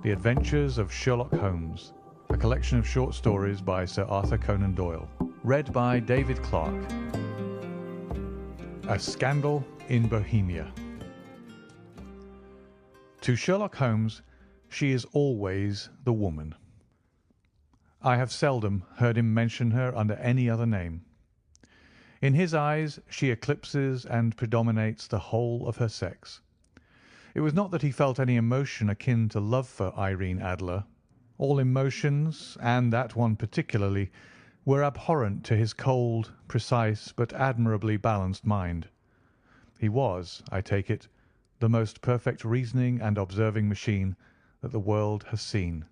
The Adventures of Sherlock Holmes, a collection of short stories by Sir Arthur Conan Doyle, read by David Clarke. A Scandal in Bohemia. To Sherlock Holmes, she is always the woman. I have seldom heard him mention her under any other name. In his eyes she eclipses and predominates the whole of her sex. It was not that he felt any emotion akin to love for Irene Adler. All emotions, and that one particularly, were abhorrent to his cold, precise, but admirably balanced mind. He was, I take it, the most perfect reasoning and observing machine that the world has seen.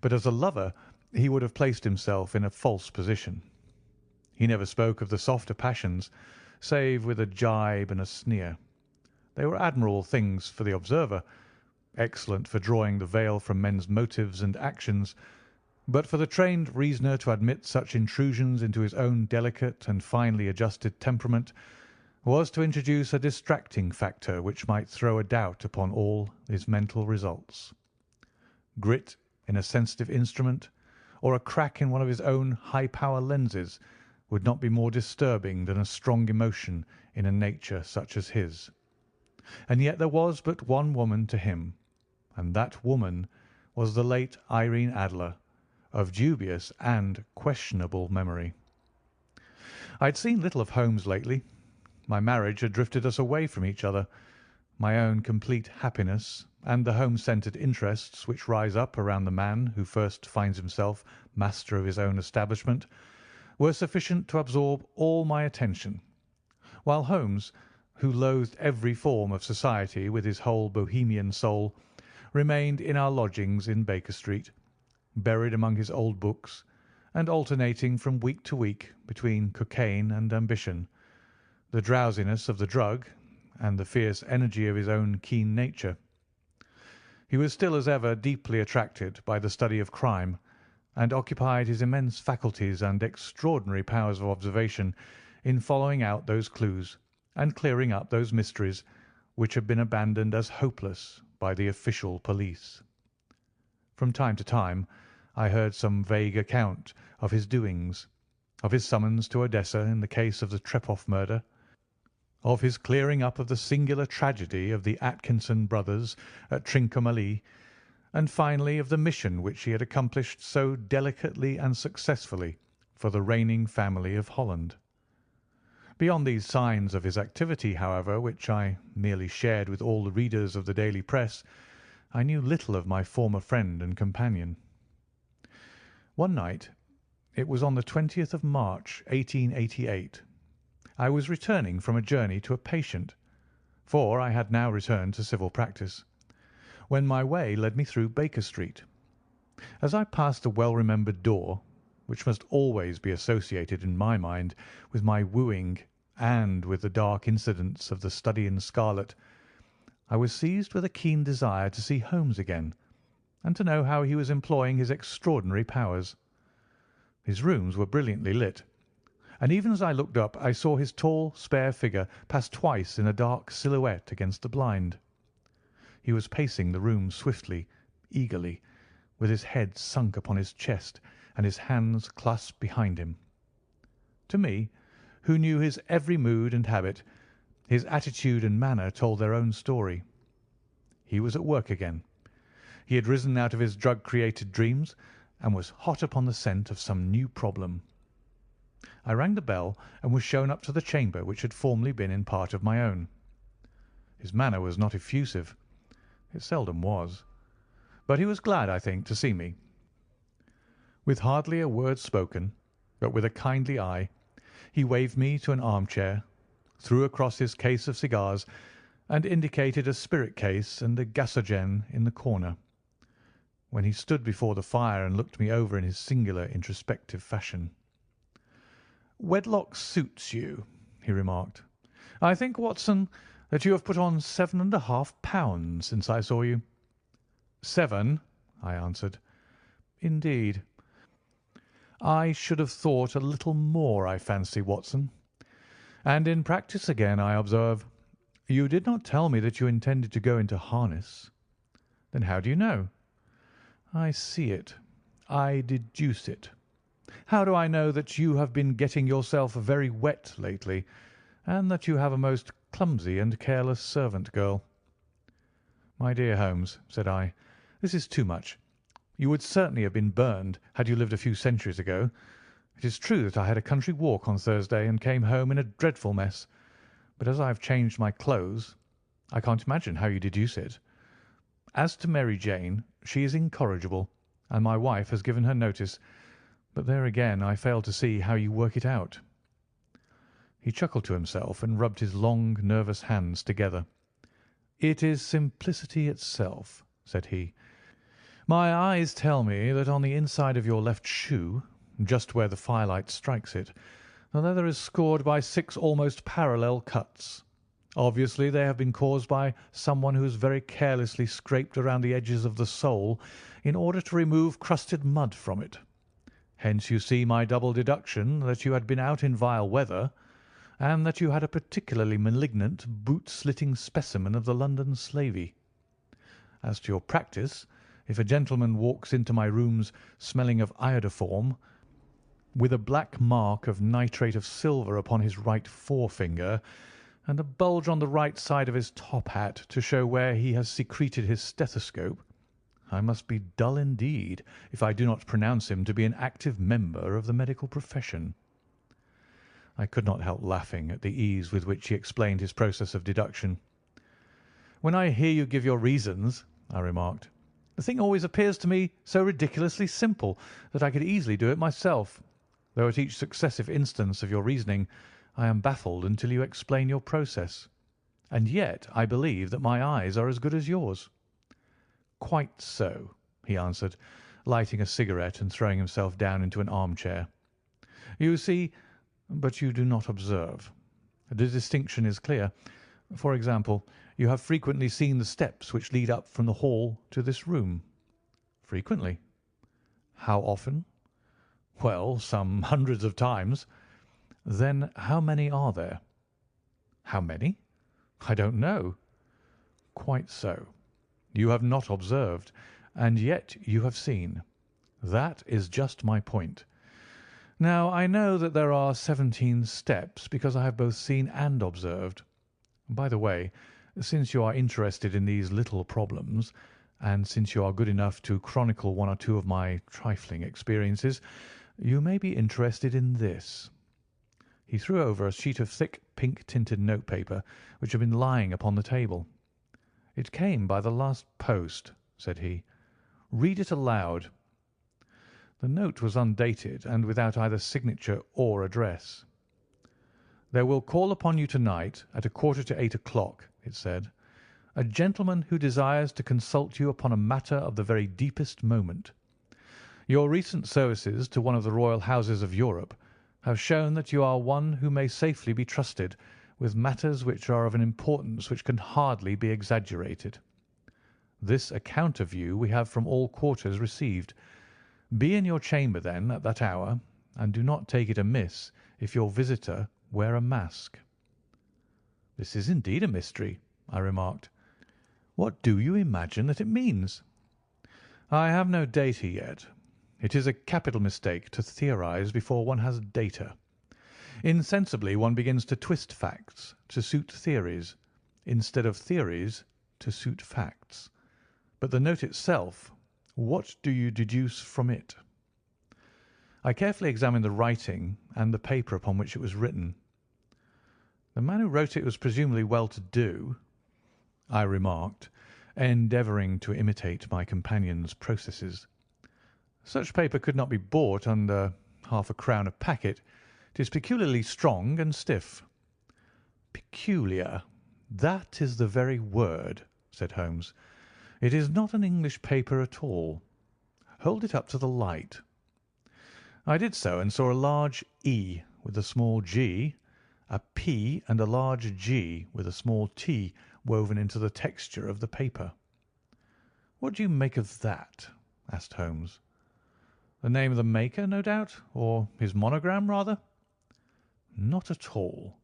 But as a lover he would have placed himself in a false position. He never spoke of the softer passions, save with a gibe and a sneer. They were admirable things for the observer, excellent for drawing the veil from men's motives and actions, but for the trained reasoner to admit such intrusions into his own delicate and finely adjusted temperament was to introduce a distracting factor which might throw a doubt upon all his mental results. Grit in a sensitive instrument, or a crack in one of his own high-power lenses, would not be more disturbing than a strong emotion in a nature such as his. And yet there was but one woman to him, and that woman was the late Irene Adler, of dubious and questionable memory. I had seen little of Holmes lately. My marriage had drifted us away from each other. My own complete happiness, and the home-centred interests which rise up around the man who first finds himself master of his own establishment, were sufficient to absorb all my attention, while Holmes, who loathed every form of society with his whole Bohemian soul, remained in our lodgings in Baker Street, buried among his old books, and alternating from week to week between cocaine and ambition, the drowsiness of the drug and the fierce energy of his own keen nature. He was still as ever deeply attracted by the study of crime, and occupied his immense faculties and extraordinary powers of observation in following out those clues and clearing up those mysteries which had been abandoned as hopeless by the official police. From time to time I heard some vague account of his doings, of his summons to Odessa in the case of the Trepoff murder, of his clearing up of the singular tragedy of the Atkinson brothers at Trincomalee, and finally of the mission which he had accomplished so delicately and successfully for the reigning family of Holland. Beyond these signs of his activity, however, which I merely shared with all the readers of the daily press, I knew little of my former friend and companion. One night, it was on the 20th of March, 1888, I was returning from a journey to a patient, for I had now returned to civil practice, when my way led me through Baker Street. As I passed the well-remembered door, which must always be associated in my mind with my wooing and with the dark incidents of the Study in Scarlet, I was seized with a keen desire to see Holmes again, and to know how he was employing his extraordinary powers. His rooms were brilliantly lit, and even as I looked up I saw his tall, spare figure pass twice in a dark silhouette against the blind. He was pacing the room swiftly, eagerly, with his head sunk upon his chest and his hands clasped behind him. To me, who knew his every mood and habit, his attitude and manner told their own story. He was at work again. He had risen out of his drug-created dreams and was hot upon the scent of some new problem. I rang the bell and was shown up to the chamber which had formerly been in part of my own. His manner was not effusive. It seldom was. But he was glad, I think, to see me. With hardly a word spoken, but with a kindly eye, he waved me to an armchair, threw across his case of cigars, and indicated a spirit case and a gasogen in the corner, when he stood before the fire and looked me over in his singular introspective fashion. "Wedlock suits you," he remarked. "I think, Watson, that you have put on 7½ pounds since I saw you." "7," I answered. "Indeed. I should have thought a little more, I fancy, Watson. And in practice again, I observe. You did not tell me that you intended to go into harness." "Then how do you know?" I see it. I deduce it. How do I know that you have been getting yourself very wet lately, and that you have a most clumsy and careless servant girl?" "My dear Holmes," said I, "this is too much. You would certainly have been burned had you lived a few centuries ago. It is true that I had a country walk on Thursday and came home in a dreadful mess, but as I have changed my clothes, I can't imagine how you deduce it. As to Mary Jane, she is incorrigible, and my wife has given her notice, but there again I fail to see how you work it out." He chuckled to himself and rubbed his long, nervous hands together. "It is simplicity itself," said he. "My eyes tell me that on the inside of your left shoe, just where the firelight strikes it, the leather is scored by 6 almost parallel cuts. Obviously they have been caused by someone who has very carelessly scraped around the edges of the sole in order to remove crusted mud from it. Hence you see my double deduction that you had been out in vile weather, and that you had a particularly malignant boot-slitting specimen of the London slavey. As to your practice, if a gentleman walks into my rooms smelling of iodoform, with a black mark of nitrate of silver upon his right forefinger, and a bulge on the right side of his top hat to show where he has secreted his stethoscope, I must be dull indeed if I do not pronounce him to be an active member of the medical profession." I could not help laughing at the ease with which he explained his process of deduction. "When I hear you give your reasons," I remarked, "the thing always appears to me so ridiculously simple that I could easily do it myself, though at each successive instance of your reasoning I am baffled until you explain your process. And yet I believe that my eyes are as good as yours." "Quite so," he answered, lighting a cigarette and throwing himself down into an armchair. "You see, but you do not observe. The distinction is clear. For example, you have frequently seen the steps which lead up from the hall to this room?" "Frequently." "How often?" "Well, some hundreds of times." "Then how many are there?" "How many? I don't know." "Quite so. You have not observed, and yet you have seen. That is just my point. Now, I know that there are 17 steps because I have both seen and observed. By the way, since you are interested in these little problems, and since you are good enough to chronicle one or two of my trifling experiences, you may be interested in this." He threw over a sheet of thick pink-tinted notepaper which had been lying upon the table. "It came by the last post," said he. "Read it aloud." The note was undated and without either signature or address. "There will call upon you to-night at 7:45, it said, "a gentleman who desires to consult you upon a matter of the very deepest moment. Your recent services to one of the royal houses of Europe have shown that you are one who may safely be trusted with matters which are of an importance which can hardly be exaggerated. This account of you we have from all quarters received. Be in your chamber, then, at that hour, and do not take it amiss if your visitor wear a mask." "This is indeed a mystery," I remarked. "What do you imagine that it means?" "I have no data yet. It is a capital mistake to theorize before one has data. Insensibly one begins to twist facts to suit theories, instead of theories to suit facts. But the note itself, what do you deduce from it?" I carefully examined the writing and the paper upon which it was written. "The man who wrote it was presumably well-to-do," I remarked, endeavouring to imitate my companion's processes. "Such paper could not be bought under half-a-crown a packet. It is peculiarly strong and stiff." "Peculiar. That is the very word," said Holmes. "It is not an English paper at all. Hold it up to the light." I did so and saw a large E with a small g, a P and a large G with a small t woven into the texture of the paper. "What do you make of that?" asked Holmes. "The name of the maker, no doubt, or his monogram, rather?" "Not at all.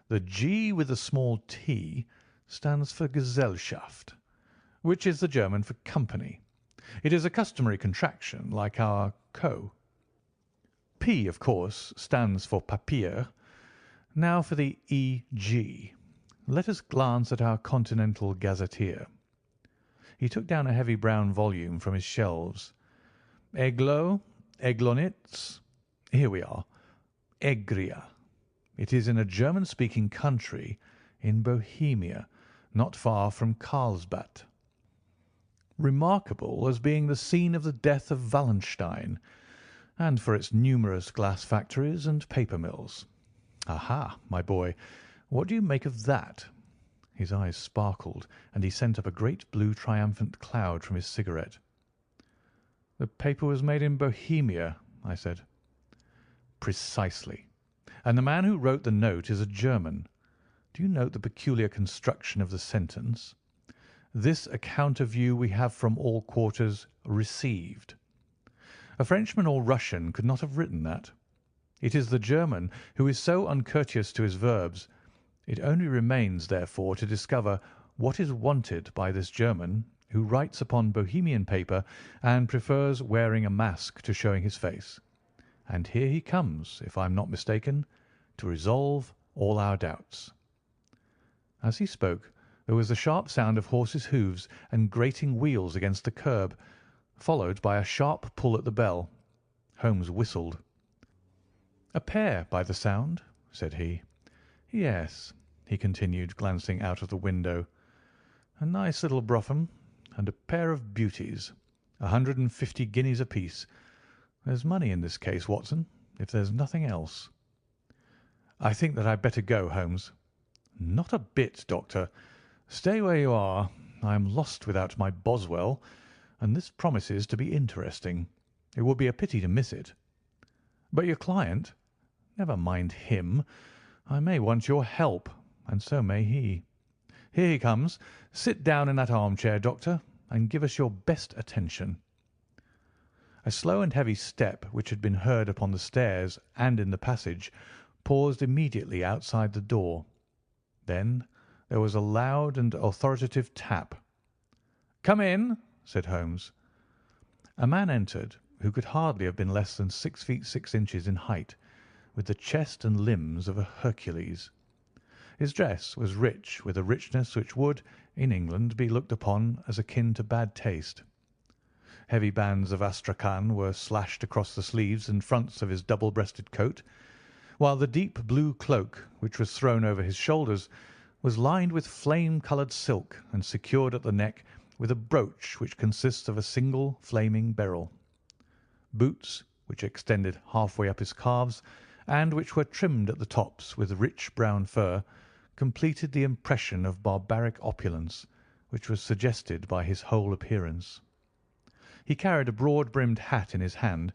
The G with the small t stands for Gesellschaft, which is the German for company. It is a customary contraction, like our co. P, of course, stands for papier. Now for the E.G. Let us glance at our Continental Gazetteer. He took down a heavy brown volume from his shelves. Eglo, Eglonitz. Here we are. Egria. It is in a German-speaking country in Bohemia, not far from Carlsbad. Remarkable as being the scene of the death of Wallenstein, and for its numerous glass factories and paper mills. Aha, my boy, what do you make of that? His eyes sparkled, and he sent up a great blue triumphant cloud from his cigarette. The paper was made in Bohemia, I said. Precisely. And the man who wrote the note is a German. Do you note the peculiar construction of the sentence? This account of you we have from all quarters received. A Frenchman or Russian could not have written that. It is the German who is so uncourteous to his verbs. It only remains, therefore, to discover what is wanted by this German who writes upon Bohemian paper and prefers wearing a mask to showing his face. And here he comes, if I am not mistaken, to resolve all our doubts. As he spoke, there was the sharp sound of horses' hoofs and grating wheels against the curb, followed by a sharp pull at the bell. Holmes whistled. "A pair, by the sound," said he. "Yes," he continued, glancing out of the window. "A nice little brougham, and a pair of beauties. 150 guineas apiece. There's money in this case, Watson, if there's nothing else." "I think that I'd better go, Holmes." "Not a bit, Doctor. Stay where you are. I am lost without my Boswell, and this promises to be interesting. It would be a pity to miss it." "But your client?" "Never mind him. I may want your help, and so may he. Here he comes. Sit down in that armchair, Doctor, and give us your best attention." A slow and heavy step, which had been heard upon the stairs and in the passage, paused immediately outside the door. Then there was a loud and authoritative tap. "Come in," said Holmes. A man entered who could hardly have been less than 6 feet 6 inches in height, with the chest and limbs of a Hercules. His dress was rich, with a richness which would, in England, be looked upon as akin to bad taste. Heavy bands of astrakhan were slashed across the sleeves and fronts of his double-breasted coat, while the deep blue cloak, which was thrown over his shoulders, was lined with flame-coloured silk and secured at the neck with a brooch which consists of a single flaming beryl. Boots, which extended half-way up his calves, and which were trimmed at the tops with rich brown fur, completed the impression of barbaric opulence which was suggested by his whole appearance. He carried a broad-brimmed hat in his hand,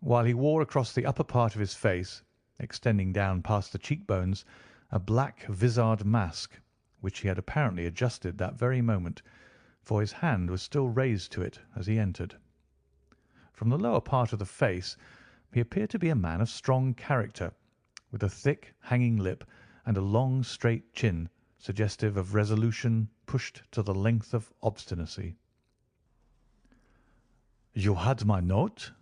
while he wore across the upper part of his face, extending down past the cheek-bones, a black vizard mask, which he had apparently adjusted that very moment, for his hand was still raised to it as he entered. From the lower part of the face he appeared to be a man of strong character, with a thick, hanging lip and a long, straight chin, suggestive of resolution pushed to the length of obstinacy. "You had my note?"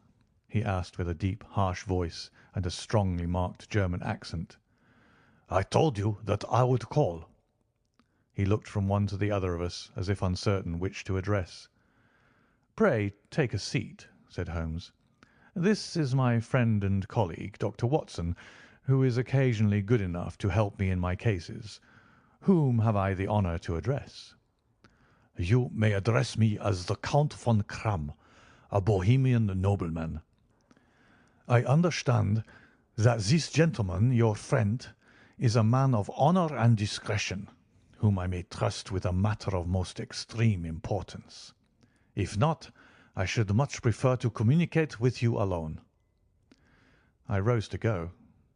he asked with a deep, harsh voice and a strongly marked German accent. "I told you that I would call." He looked from one to the other of us, as if uncertain which to address. "Pray take a seat," said Holmes. "This is my friend and colleague, Dr. Watson, who is occasionally good enough to help me in my cases. Whom have I the honour to address?" "You may address me as the Count von Kramm, a Bohemian nobleman. I understand that this gentleman, your friend, is a man of honour and discretion, whom I may trust with a matter of most extreme importance. If not, I should much prefer to communicate with you alone." I rose to go,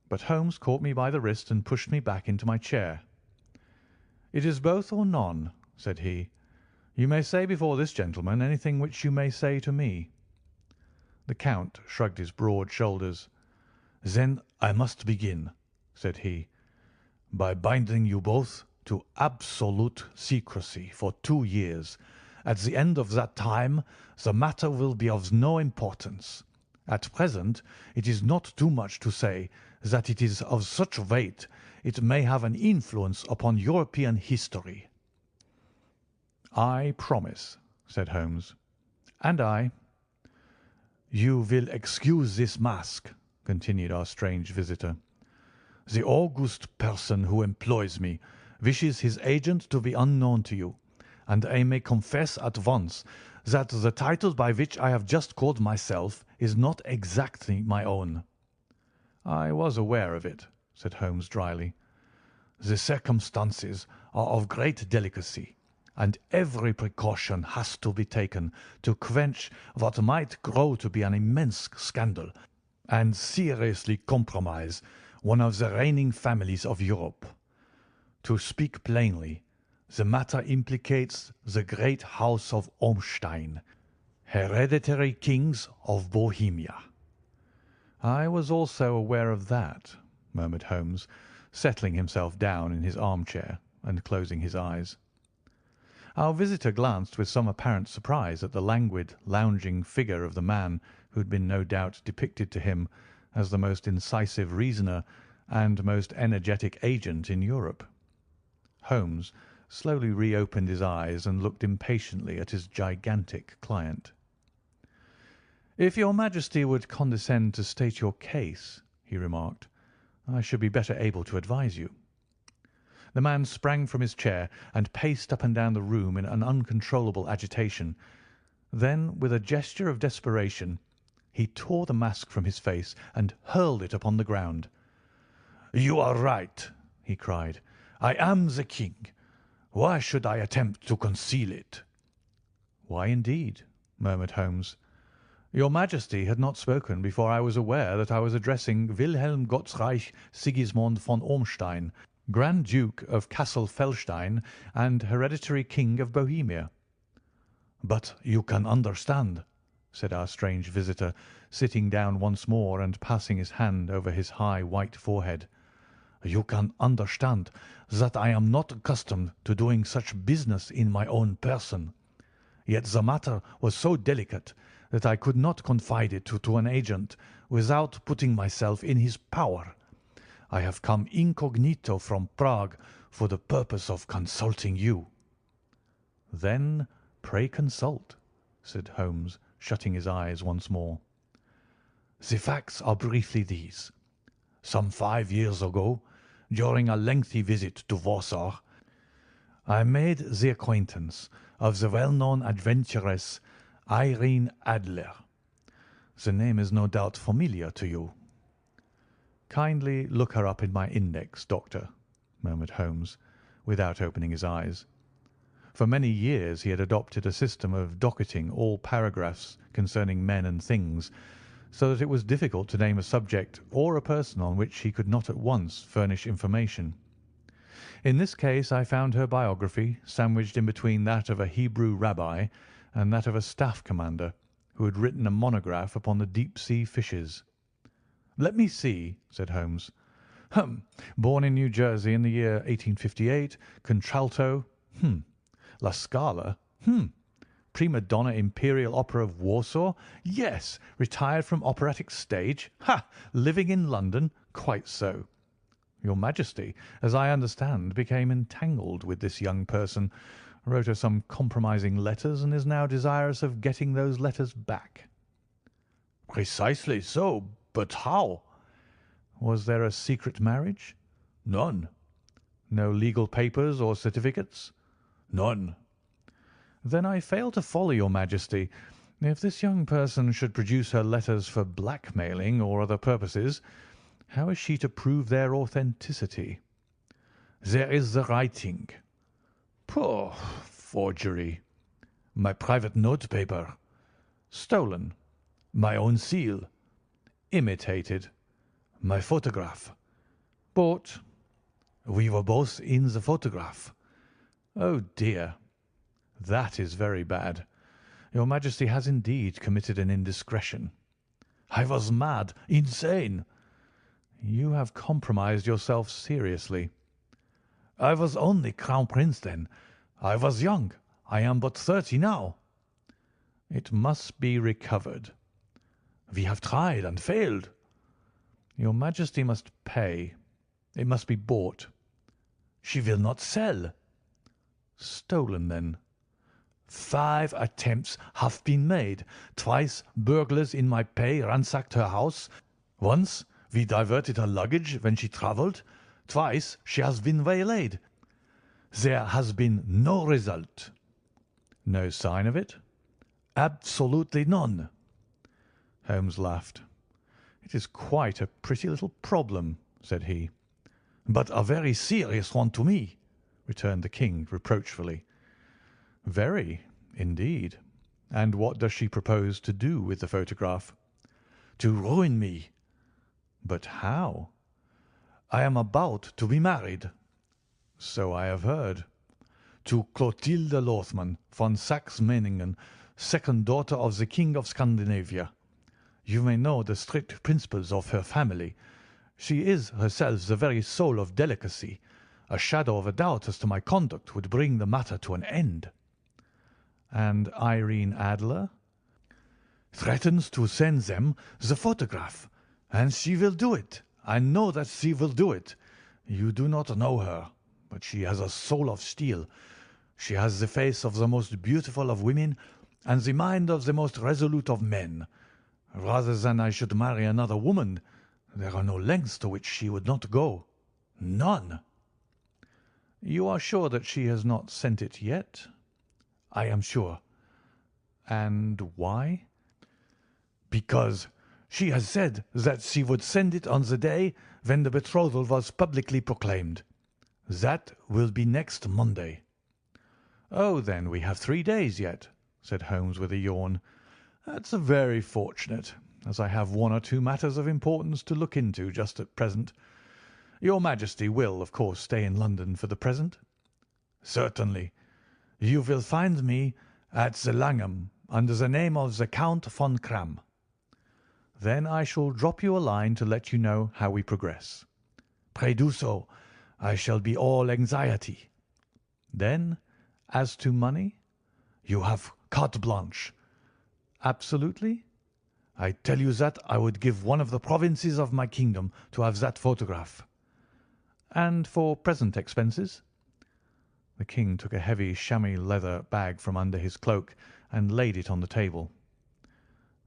but Holmes caught me by the wrist and pushed me back into my chair. "It is both or none," said he. "You may say before this gentleman anything which you may say to me." The Count shrugged his broad shoulders. "Then I must begin," said he, "by binding you both to absolute secrecy for 2 years, At the end of that time, the matter will be of no importance. At present, it is not too much to say that it is of such weight it may have an influence upon European history." "I promise," said Holmes. "And I." "You will excuse this mask," continued our strange visitor. "The august person who employs me wishes his agent to be unknown to you, and I may confess at once that the title by which I have just called myself is not exactly my own." "I was aware of it," said Holmes dryly. "The circumstances are of great delicacy, and every precaution has to be taken to quench what might grow to be an immense scandal and seriously compromise one of the reigning families of Europe. To speak plainly, the matter implicates the great house of Ormstein, hereditary kings of Bohemia." "I was also aware of that," murmured Holmes, settling himself down in his armchair and closing his eyes. Our visitor glanced with some apparent surprise at the languid, lounging figure of the man who had been no doubt depicted to him as the most incisive reasoner and most energetic agent in Europe. Holmes slowly reopened his eyes and looked impatiently at his gigantic client. "If your Majesty would condescend to state your case," he remarked, "I should be better able to advise you." The man sprang from his chair and paced up and down the room in an uncontrollable agitation. Then, with a gesture of desperation, he tore the mask from his face and hurled it upon the ground. "You are right," he cried. "I am the king. Why should I attempt to conceal it?" "Why, indeed?" murmured Holmes. "Your Majesty had not spoken before I was aware that I was addressing Wilhelm Gottsreich Sigismund von Ormstein, Grand Duke of Cassel-Felstein and hereditary King of Bohemia." "But you can understand," said our strange visitor, sitting down once more and passing his hand over his high white forehead. "You can understand that I am not accustomed to doing such business in my own person. Yet the matter was so delicate that I could not confide it to an agent without putting myself in his power. I have come incognito from Prague for the purpose of consulting you." "Then pray consult," said Holmes, shutting his eyes once more. "The facts are briefly these. Some 5 years ago, during a lengthy visit to Warsaw, I made the acquaintance of the well-known adventuress Irene Adler. The name is no doubt familiar to you." "Kindly look her up in my index, Doctor," murmured Holmes, without opening his eyes. For many years he had adopted a system of docketing all paragraphs concerning men and things, so that it was difficult to name a subject or a person on which he could not at once furnish information. In this case I found her biography sandwiched in between that of a Hebrew rabbi and that of a staff commander who had written a monograph upon the deep-sea fishes. "Let me see," said Holmes. Born in New Jersey in the year 1858, contralto. La Scala. Prima donna Imperial Opera of Warsaw. Yes. Retired from operatic stage. Ha! Living in London. Quite so. Your Majesty, as I understand, became entangled with this young person, wrote her some compromising letters, and is now desirous of getting those letters back." "Precisely so. But how?" "Was there a secret marriage?" "None." "No legal papers or certificates?" "None." "Then I fail to follow your Majesty. If this young person should produce her letters for blackmailing or other purposes, how is she to prove their authenticity?" "There is the writing." "Poor forgery." "My private notepaper." "Stolen." "My own seal." "Imitated." "My photograph." "Bought." "We were both in the photograph." "Oh, dear. That is very bad. Your Majesty has indeed committed an indiscretion." "I was mad, insane." "You have compromised yourself seriously." "I was only Crown Prince then. I was young. I am but 30 now." "It must be recovered." "We have tried and failed." "Your Majesty must pay. It must be bought." "She will not sell." "Stolen, then?" 5 attempts have been made. Twice burglars in my pay ransacked her house. Once we diverted her luggage when she travelled. Twice she has been waylaid. There has been no result." "No sign of it?" "Absolutely none." Holmes laughed. "It is quite a pretty little problem," said he. "But a very serious one to me," returned the King reproachfully. "Very, indeed. And what does she propose to do with the photograph?" "To ruin me." "But how?" "I am about to be married." "So I have heard." "To Clotilde Lothman von Saxe-Meiningen, second daughter of the King of Scandinavia. You may know the strict principles of her family. She is herself the very soul of delicacy. A shadow of a doubt as to my conduct would bring the matter to an end." "And Irene Adler?" "Threatens to send them the photograph. And she will do it. I know that she will do it. You do not know her, but she has a soul of steel. She has the face of the most beautiful of women and the mind of the most resolute of men. Rather than I should marry another woman, there are no lengths to which she would not go. None." "You are sure that she has not sent it yet?" "I am sure." "And why?" "Because she has said that she would send it on the day when the betrothal was publicly proclaimed. That will be next Monday." "Oh, then we have 3 days yet," said Holmes with a yawn. "That's very fortunate, as I have 1 or 2 matters of importance to look into just at present. Your Majesty will, of course, stay in London for the present?" "Certainly. You will find me at the Langham under the name of the Count von Kramm." "Then I shall drop you a line to let you know how we progress." "Pray do so. I shall be all anxiety." "Then, as to money?" "You have carte blanche." "Absolutely?" "I tell you that I would give one of the provinces of my kingdom to have that photograph." "And for present expenses?" The King took a heavy chamois leather bag from under his cloak and laid it on the table.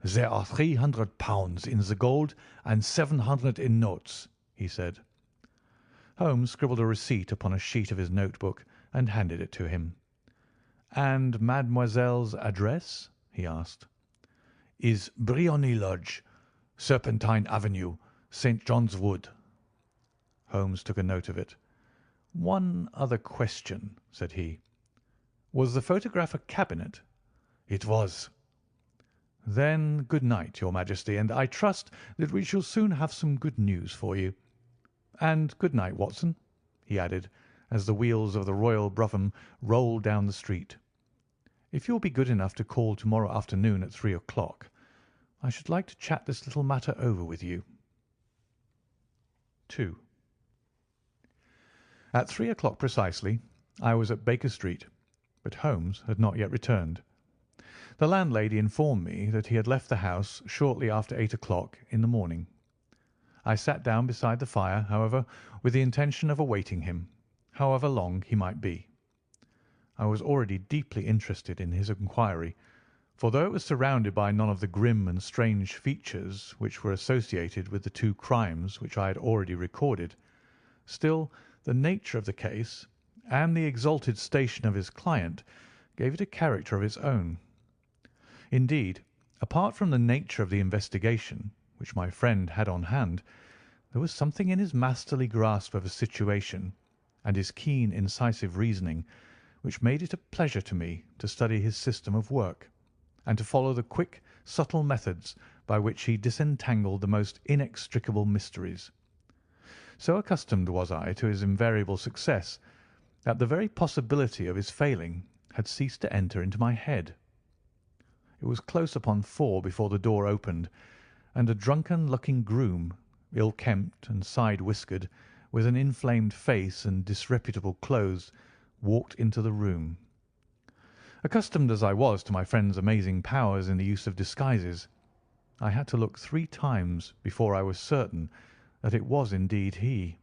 "There are £300 in the gold and 700 in notes," he said. Holmes scribbled a receipt upon a sheet of his notebook and handed it to him. "And mademoiselle's address?" he asked. "Is Briony Lodge, Serpentine Avenue, St. John's Wood." Holmes took a note of it. "One other question," said he. "Was the photograph a cabinet?" "It was." "Then good night, Your Majesty, and I trust that we shall soon have some good news for you. And good night, Watson," he added, as the wheels of the royal brougham rolled down the street. "If you will be good enough to call to-morrow afternoon at 3 o'clock, I should like to chat this little matter over with you." 2. At 3 o'clock precisely I was at Baker Street, but Holmes had not yet returned. The landlady informed me that he had left the house shortly after 8 o'clock in the morning. I sat down beside the fire, however, with the intention of awaiting him, however long he might be. I was already deeply interested in his inquiry, for though it was surrounded by none of the grim and strange features which were associated with the 2 crimes which I had already recorded, still the nature of the case and the exalted station of his client gave it a character of its own. Indeed, apart from the nature of the investigation which my friend had on hand, there was something in his masterly grasp of a situation and his keen, incisive reasoning which made it a pleasure to me to study his system of work, and to follow the quick, subtle methods by which he disentangled the most inextricable mysteries. So accustomed was I to his invariable success that the very possibility of his failing had ceased to enter into my head. It was close upon 4 before the door opened, and a drunken-looking groom, ill-kempt and side-whiskered, with an inflamed face and disreputable clothes, walked into the room. Accustomed as I was to my friend's amazing powers in the use of disguises, I had to look 3 times before I was certain that it was indeed he.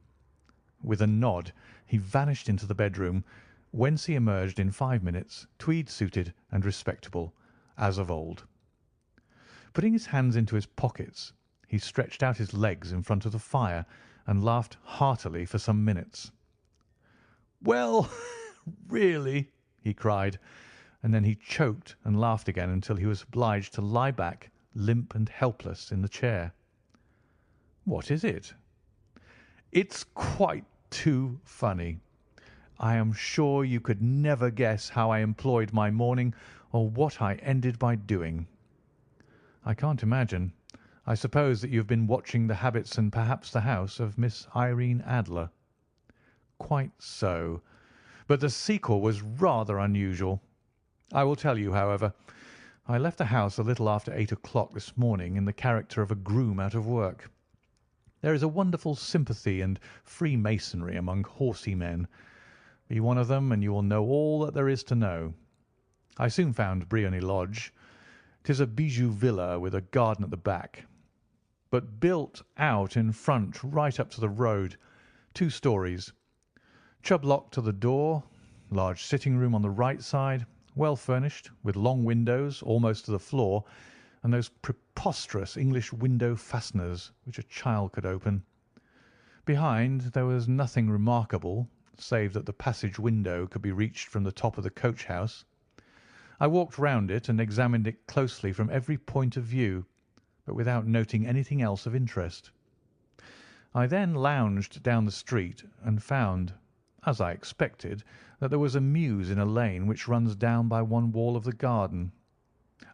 With a nod, he vanished into the bedroom, whence he emerged in 5 minutes, tweed-suited and respectable, as of old. Putting his hands into his pockets, he stretched out his legs in front of the fire and laughed heartily for some minutes. "Well, really," he cried, and then he choked and laughed again until he was obliged to lie back, limp and helpless, in the chair. "What is it?" "It's quite too funny. I am sure you could never guess how I employed my morning or what I ended by doing." "I can't imagine. I suppose that you have been watching the habits and perhaps the house of Miss Irene Adler." "Quite so. But the sequel was rather unusual. I will tell you, however. I left the house a little after 8 o'clock this morning in the character of a groom out of work. There is a wonderful sympathy and freemasonry among horsey men. Be one of them, and you will know all that there is to know. I soon found Briony Lodge. 'Tis a bijou villa with a garden at the back, but built out in front right up to the road, 2 stories. Chubb lock to the door, large sitting room on the right side, well furnished, with long windows almost to the floor, and those preposterous English window fasteners which a child could open. Behind there was nothing remarkable, save that the passage window could be reached from the top of the coach house. I walked round it and examined it closely from every point of view, but without noting anything else of interest. I then lounged down the street and found, as I expected, that there was a mews in a lane which runs down by one wall of the garden.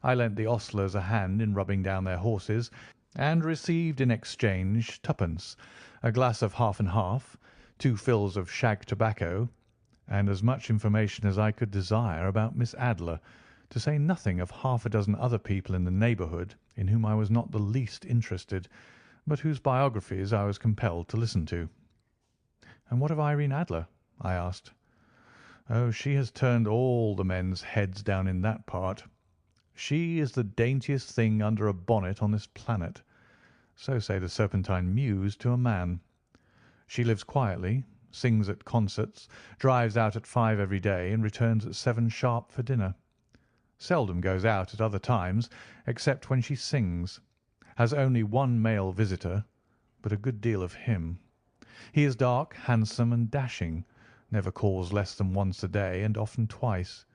I lent the ostlers a hand in rubbing down their horses, and received in exchange 2d, a glass of half and half, 2 fills of shag tobacco, and as much information as I could desire about Miss Adler, to say nothing of half a dozen other people in the neighbourhood in whom I was not the least interested, but whose biographies I was compelled to listen to. "And what of Irene Adler?" I asked. "Oh, she has turned all the men's heads down in that part. She is the daintiest thing under a bonnet on this planet. So say the Serpentine Mews to a man. She lives quietly, sings at concerts, drives out at 5 every day, and returns at 7 sharp for dinner. Seldom goes out at other times, except when she sings. Has only 1 male visitor, but a good deal of him. He is dark, handsome, and dashing, never calls less than once a day, and often twice.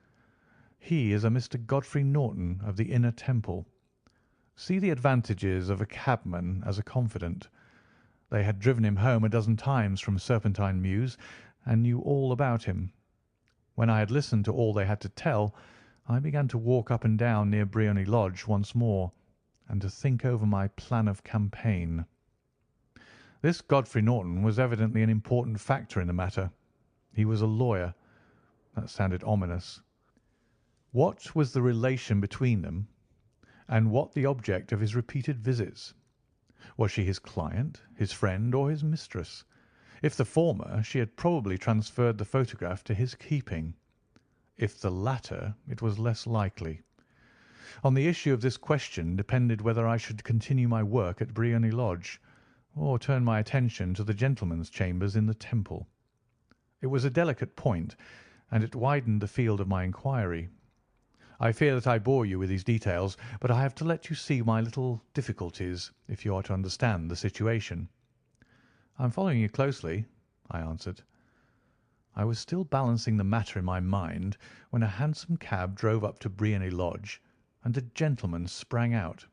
He is a Mr. Godfrey Norton of the Inner Temple. See the advantages of a cabman as a confidant. They had driven him home a dozen times from Serpentine Mews, and knew all about him. When I had listened to all they had to tell, I began to walk up and down near Briony Lodge once more, and to think over my plan of campaign. This Godfrey Norton was evidently an important factor in the matter. He was a lawyer. That sounded ominous. What was the relation between them, and what the object of his repeated visits? Was she his client, his friend, or his mistress? If the former, she had probably transferred the photograph to his keeping. If the latter, it was less likely. On the issue of this question depended whether I should continue my work at Briony Lodge, or turn my attention to the gentlemen's chambers in the Temple. It was a delicate point, and it widened the field of my inquiry. I fear that I bore you with these details, but I have to let you see my little difficulties if you are to understand the situation. "I am following you closely," I answered. I was still balancing the matter in my mind when a hansom cab drove up to Briony Lodge, and a gentleman sprang out.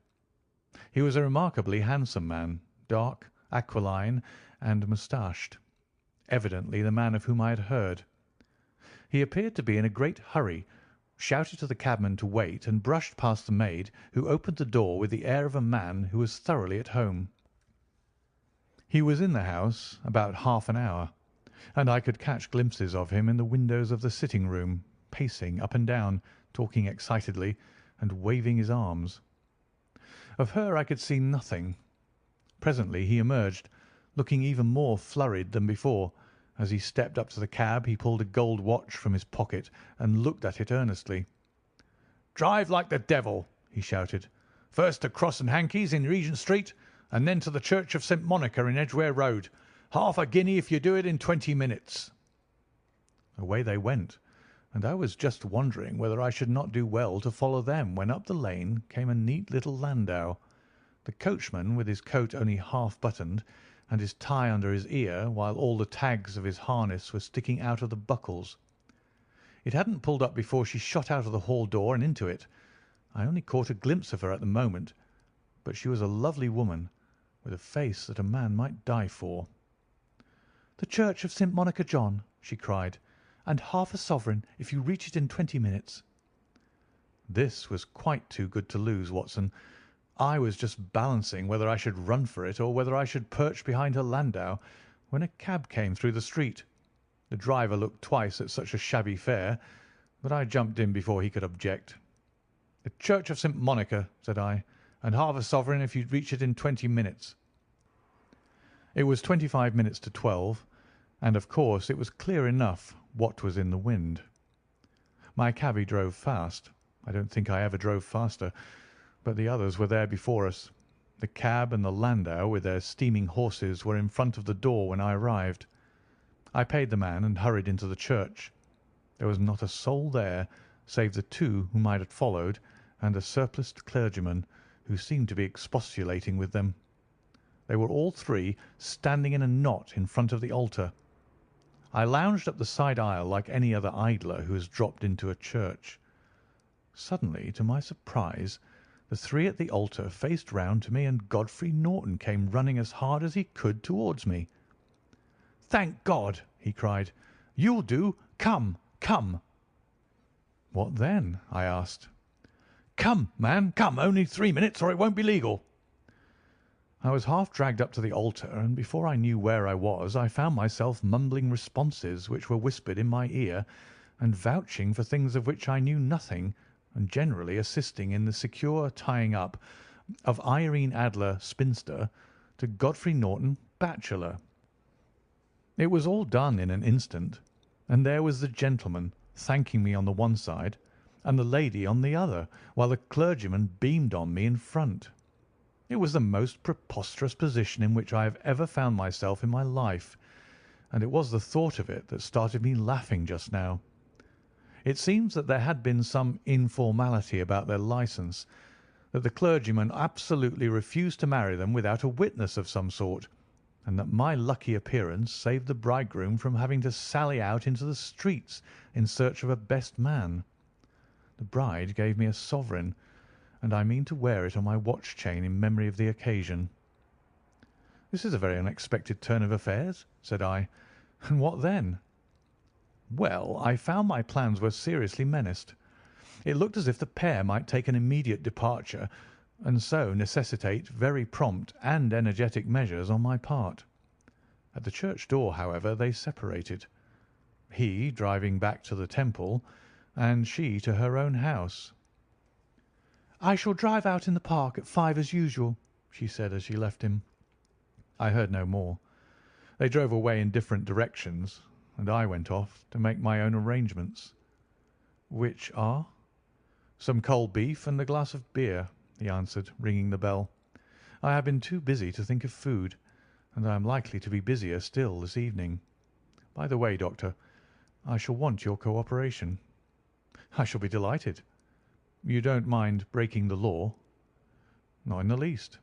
He was a remarkably handsome man, dark, aquiline, and moustached, evidently the man of whom I had heard. He appeared to be in a great hurry, shouted to the cabman to wait, and brushed past the maid, who opened the door with the air of a man who was thoroughly at home. He was in the house about half an hour, and I could catch glimpses of him in the windows of the sitting room, pacing up and down, talking excitedly, and waving his arms. Of her I could see nothing. Presently he emerged, looking even more flurried than before. As he stepped up to the cab he pulled a gold watch from his pocket and looked at it earnestly. "Drive like the devil," he shouted. "First to Cross and Hankey's in Regent Street, and then to the Church of St. Monica in Edgware Road. Half a guinea if you do it in 20 minutes." Away they went, and I was just wondering whether I should not do well to follow them when up the lane came a neat little landau. The coachman, with his coat only half buttoned, and his tie under his ear, while all the tags of his harness were sticking out of the buckles. It hadn't pulled up before she shot out of the hall door and into it. I only caught a glimpse of her at the moment, but she was a lovely woman, with a face that a man might die for. "The Church of St. Monica, John," she cried, "and half a sovereign if you reach it in 20 minutes." This was quite too good to lose, Watson. I was just balancing whether I should run for it or whether I should perch behind her landau, when a cab came through the street. The driver looked twice at such a shabby fare, but I jumped in before he could object. "The Church of St. Monica," said I, "and half a sovereign if you reach it in 20 minutes." It was 25 minutes to 12, and of course it was clear enough what was in the wind. My cabby drove fast. I don't think I ever drove faster, but the others were there before us. The cab and the landau with their steaming horses were in front of the door when I arrived. I paid the man and hurried into the church. There was not a soul there save the two whom I had followed and a surpliced clergyman who seemed to be expostulating with them. They were all three standing in a knot in front of the altar. I lounged up the side aisle like any other idler who has dropped into a church. Suddenly, to my surprise, the three at the altar faced round to me, and Godfrey Norton came running as hard as he could towards me. "Thank God!" he cried. "You'll do. Come, come." "What then?" I asked. "Come, man, come. Only 3 minutes, or it won't be legal." I was half dragged up to the altar, and before I knew where I was, I found myself mumbling responses which were whispered in my ear, and vouching for things of which I knew nothing, and generally assisting in the secure tying up of Irene Adler, spinster, to Godfrey Norton, bachelor. It was all done in an instant, and there was the gentleman thanking me on the one side, and the lady on the other, while the clergyman beamed on me in front. It was the most preposterous position in which I have ever found myself in my life, and it was the thought of it that started me laughing just now. It seems that there had been some informality about their licence, that the clergyman absolutely refused to marry them without a witness of some sort, and that my lucky appearance saved the bridegroom from having to sally out into the streets in search of a best man. The bride gave me a sovereign, and I mean to wear it on my watch chain in memory of the occasion. "This is a very unexpected turn of affairs," said I. "And what then?" "Well, I found my plans were seriously menaced. It looked as if the pair might take an immediate departure, and so necessitate very prompt and energetic measures on my part. At the church door, however, they separated, he driving back to the Temple, and she to her own house. "I shall drive out in the park at 5 as usual," she said as she left him. I heard no more. They drove away in different directions, and I went off to make my own arrangements. "Which are?" "Some cold beef and a glass of beer," he answered, ringing the bell. "I have been too busy to think of food, and I am likely to be busier still this evening. By the way, Doctor, I shall want your cooperation." "I shall be delighted." "You don't mind breaking the law?" "Not in the least."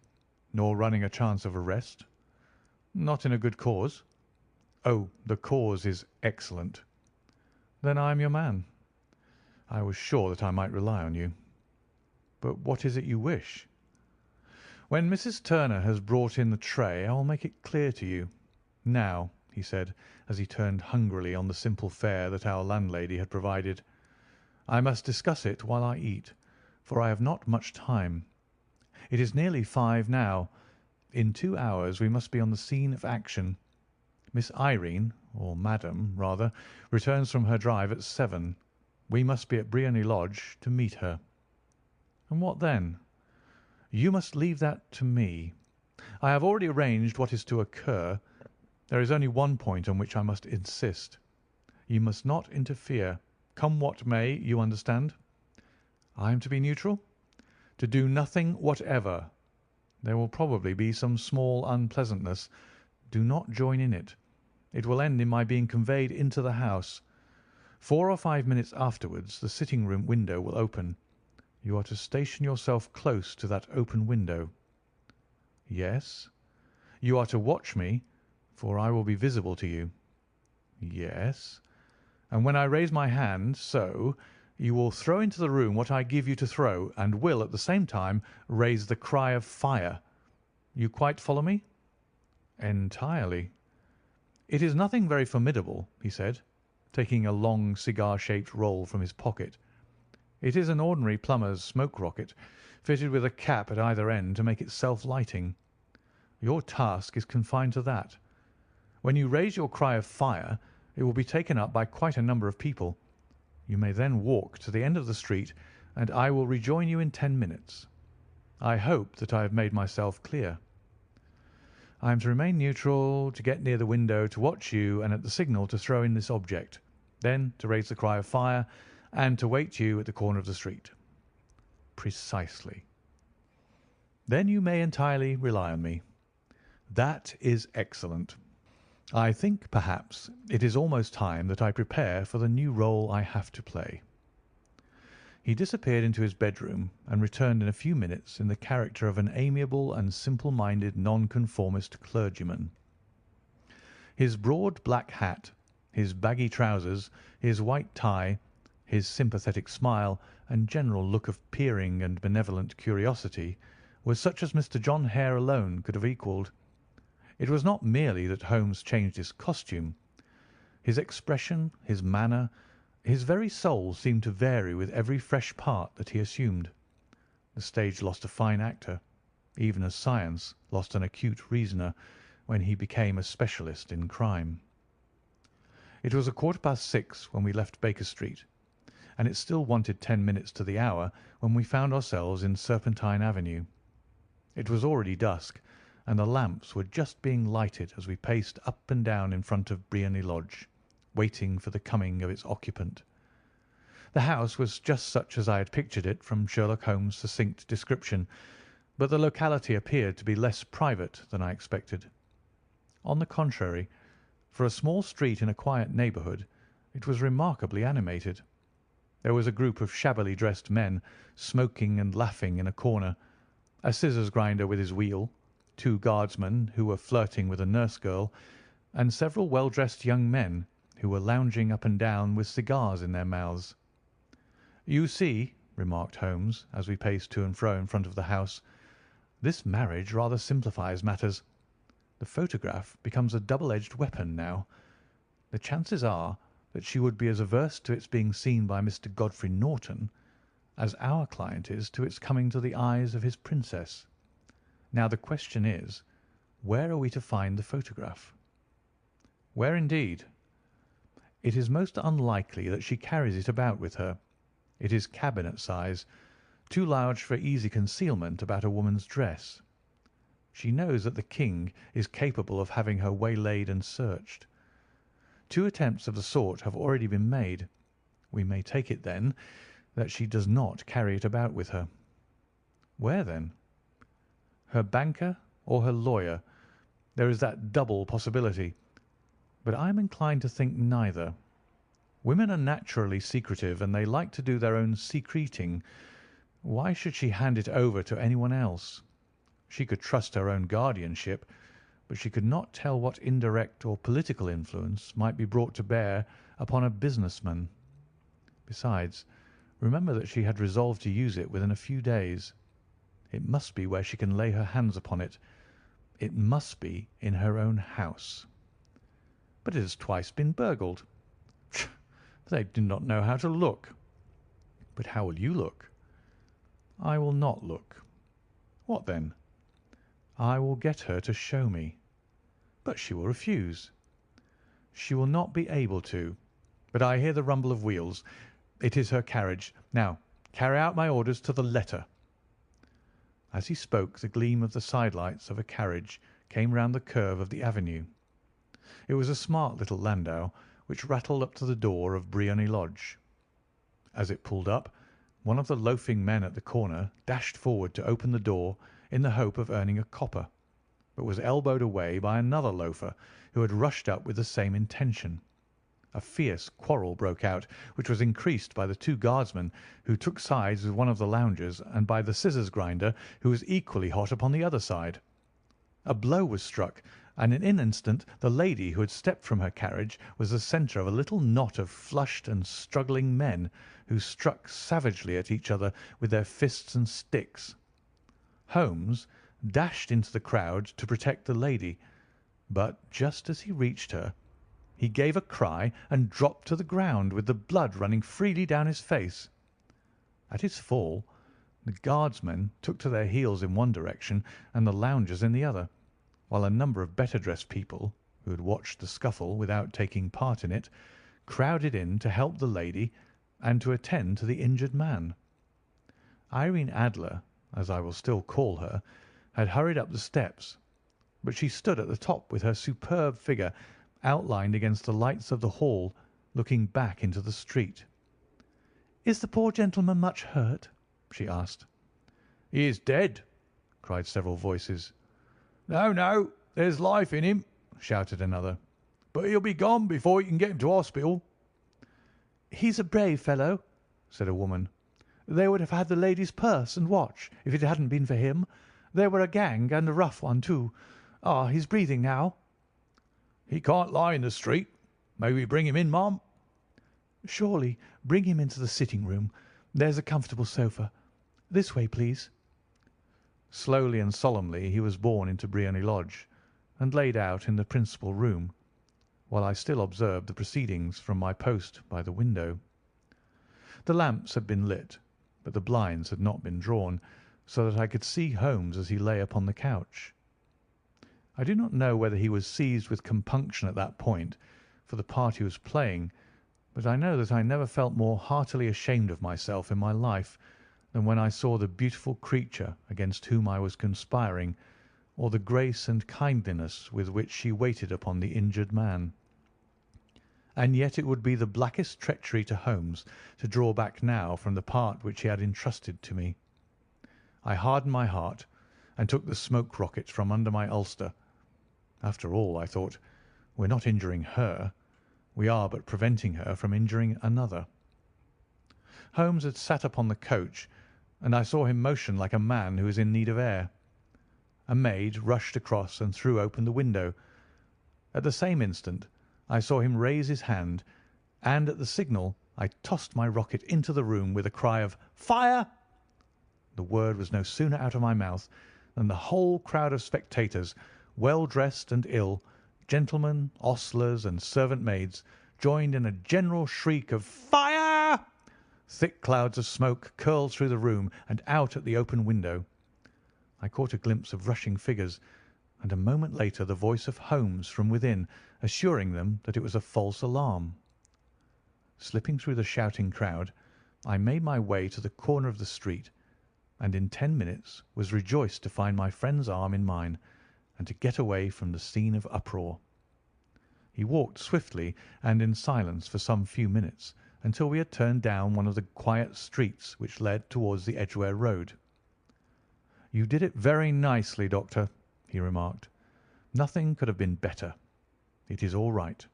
"Nor running a chance of arrest?" "Not in a good cause." "Oh, the cause is excellent." "Then I am your man." "I was sure that I might rely on you." "But what is it you wish?" "When Mrs. Turner has brought in the tray I will make it clear to you. Now," he said, as he turned hungrily on the simple fare that our landlady had provided, "I must discuss it while I eat, for I have not much time. It is nearly 5 now. In 2 hours we must be on the scene of action. Miss Irene, or Madam, rather, returns from her drive at 7. We must be at Briony Lodge to meet her." "And what then?" "You must leave that to me. I have already arranged what is to occur. There is only one point on which I must insist. You must not interfere. Come what may, you understand." I am to be neutral? To do nothing whatever. There will probably be some small unpleasantness. Do not join in it. It will end in my being conveyed into the house. 4 or 5 minutes afterwards the sitting-room window will open. You are to station yourself close to that open window. Yes. You are to watch me, for I will be visible to you. Yes. And when I raise my hand, so, you will throw into the room what I give you to throw, and will at the same time raise the cry of fire. You quite follow me? Entirely. It is nothing very formidable, he said, taking a long cigar-shaped roll from his pocket. It is an ordinary plumber's smoke rocket, fitted with a cap at either end to make it self-lighting. Your task is confined to that. When you raise your cry of fire, it will be taken up by quite a number of people. You may then walk to the end of the street, and I will rejoin you in 10 minutes. I hope that I have made myself clear. I am to remain neutral, to get near the window, to watch you, and at the signal to throw in this object, then to raise the cry of fire, and to wait you at the corner of the street. Precisely. Then you may entirely rely on me. That is excellent. I think, perhaps, it is almost time that I prepare for the new role I have to play. He disappeared into his bedroom and returned in a few minutes in the character of an amiable and simple-minded nonconformist clergyman. His broad black hat, his baggy trousers, his white tie, his sympathetic smile, and general look of peering and benevolent curiosity was such as Mr. John Hare alone could have equalled. It was not merely that Holmes changed his costume. His expression, his manner, his very soul seemed to vary with every fresh part that he assumed. The stage lost a fine actor, even as science lost an acute reasoner when he became a specialist in crime. It was 6:15 when we left Baker Street, and it still wanted 10 minutes to the hour when we found ourselves in Serpentine Avenue. It was already dusk, and the lamps were just being lighted as we paced up and down in front of Briony Lodge, waiting for the coming of its occupant. The house was just such as I had pictured it from Sherlock Holmes' succinct description, but the locality appeared to be less private than I expected. On the contrary, for a small street in a quiet neighbourhood, it was remarkably animated. There was a group of shabbily dressed men smoking and laughing in a corner, a scissors grinder with his wheel, 2 guardsmen who were flirting with a nurse girl, and several well-dressed young men who were lounging up and down with cigars in their mouths. "You see," remarked Holmes, as we paced to and fro in front of the house, "this marriage rather simplifies matters. The photograph becomes a double-edged weapon now. The chances are that she would be as averse to its being seen by Mr. Godfrey Norton as our client is to its coming to the eyes of his princess. Now the question is, where are we to find the photograph?" "Where indeed?" "It is most unlikely that she carries it about with her. It is cabinet size, too large for easy concealment about a woman's dress. She knows that the king is capable of having her waylaid and searched. 2 attempts of the sort have already been made. We may take it, then, that she does not carry it about with her." "Where, then?" "Her banker or her lawyer. There is that double possibility. But I am inclined to think neither. Women are naturally secretive, and they like to do their own secreting. Why should she hand it over to anyone else? She could trust her own guardianship, but she could not tell what indirect or political influence might be brought to bear upon a businessman. Besides, remember that she had resolved to use it within a few days. It must be where she can lay her hands upon it. It must be in her own house." "But it has twice been burgled." "They do not know how to look." "But how will you look?" "I will not look." "What then?" "I will get her to show me." "But she will refuse." "She will not be able to. But I hear the rumble of wheels. It is her carriage. Now carry out my orders to the letter." As he spoke, the gleam of the sidelights of a carriage came round the curve of the avenue. It was a smart little landau which rattled up to the door of Briony Lodge. As it pulled up, one of the loafing men at the corner dashed forward to open the door in the hope of earning a copper, but was elbowed away by another loafer who had rushed up with the same intention. A fierce quarrel broke out, which was increased by the two guardsmen who took sides with one of the loungers and by the scissors grinder who was equally hot upon the other side. A blow was struck, and in an instant the lady who had stepped from her carriage was the centre of a little knot of flushed and struggling men who struck savagely at each other with their fists and sticks. Holmes dashed into the crowd to protect the lady, but just as he reached her, he gave a cry and dropped to the ground with the blood running freely down his face. At his fall, the guardsmen took to their heels in one direction and the loungers in the other, while a number of better dressed people, who had watched the scuffle without taking part in it, crowded in to help the lady and to attend to the injured man. Irene Adler, as I will still call her, had hurried up the steps, but she stood at the top with her superb figure outlined against the lights of the hall, looking back into the street. "Is the poor gentleman much hurt?" she asked. "He is dead," cried several voices. "No, no, there's life in him," shouted another. "But he'll be gone before you can get him to hospital." "He's a brave fellow," said a woman. "They would have had the lady's purse and watch if it hadn't been for him. They were a gang, and a rough one, too. Ah, he's breathing now." "He can't lie in the street. May we bring him in, ma'am?" "Surely. Bring him into the sitting-room. There's a comfortable sofa. This way, please." Slowly and solemnly he was borne into Briony Lodge and laid out in the principal room, while I still observed the proceedings from my post by the window. The lamps had been lit, but the blinds had not been drawn, so that I could see Holmes as he lay upon the couch. I do not know whether he was seized with compunction at that point for the part he was playing, but I know that I never felt more heartily ashamed of myself in my life than when I saw the beautiful creature against whom I was conspiring, or the grace and kindliness with which she waited upon the injured man. And yet it would be the blackest treachery to Holmes to draw back now from the part which he had entrusted to me. I hardened my heart and took the smoke rocket from under my ulster. After all, I thought, we're not injuring her. We are but preventing her from injuring another. Holmes had sat upon the coach, and I saw him motion like a man who is in need of air. A maid rushed across and threw open the window. At the same instant I saw him raise his hand, and at the signal I tossed my rocket into the room with a cry of "Fire!" The word was no sooner out of my mouth than the whole crowd of spectators, well dressed and ill, gentlemen, ostlers, and servant maids, joined in a general shriek of "Fire!" Thick clouds of smoke curled through the room and out at the open window. I caught a glimpse of rushing figures, and a moment later the voice of Holmes from within, assuring them that it was a false alarm. Slipping through the shouting crowd, I made my way to the corner of the street, and in 10 minutes was rejoiced to find my friend's arm in mine, and to get away from the scene of uproar. He walked swiftly and in silence for some few minutes, until we had turned down one of the quiet streets which led towards the Edgware Road. "You did it very nicely, Doctor," he remarked. "Nothing could have been better. It is all right."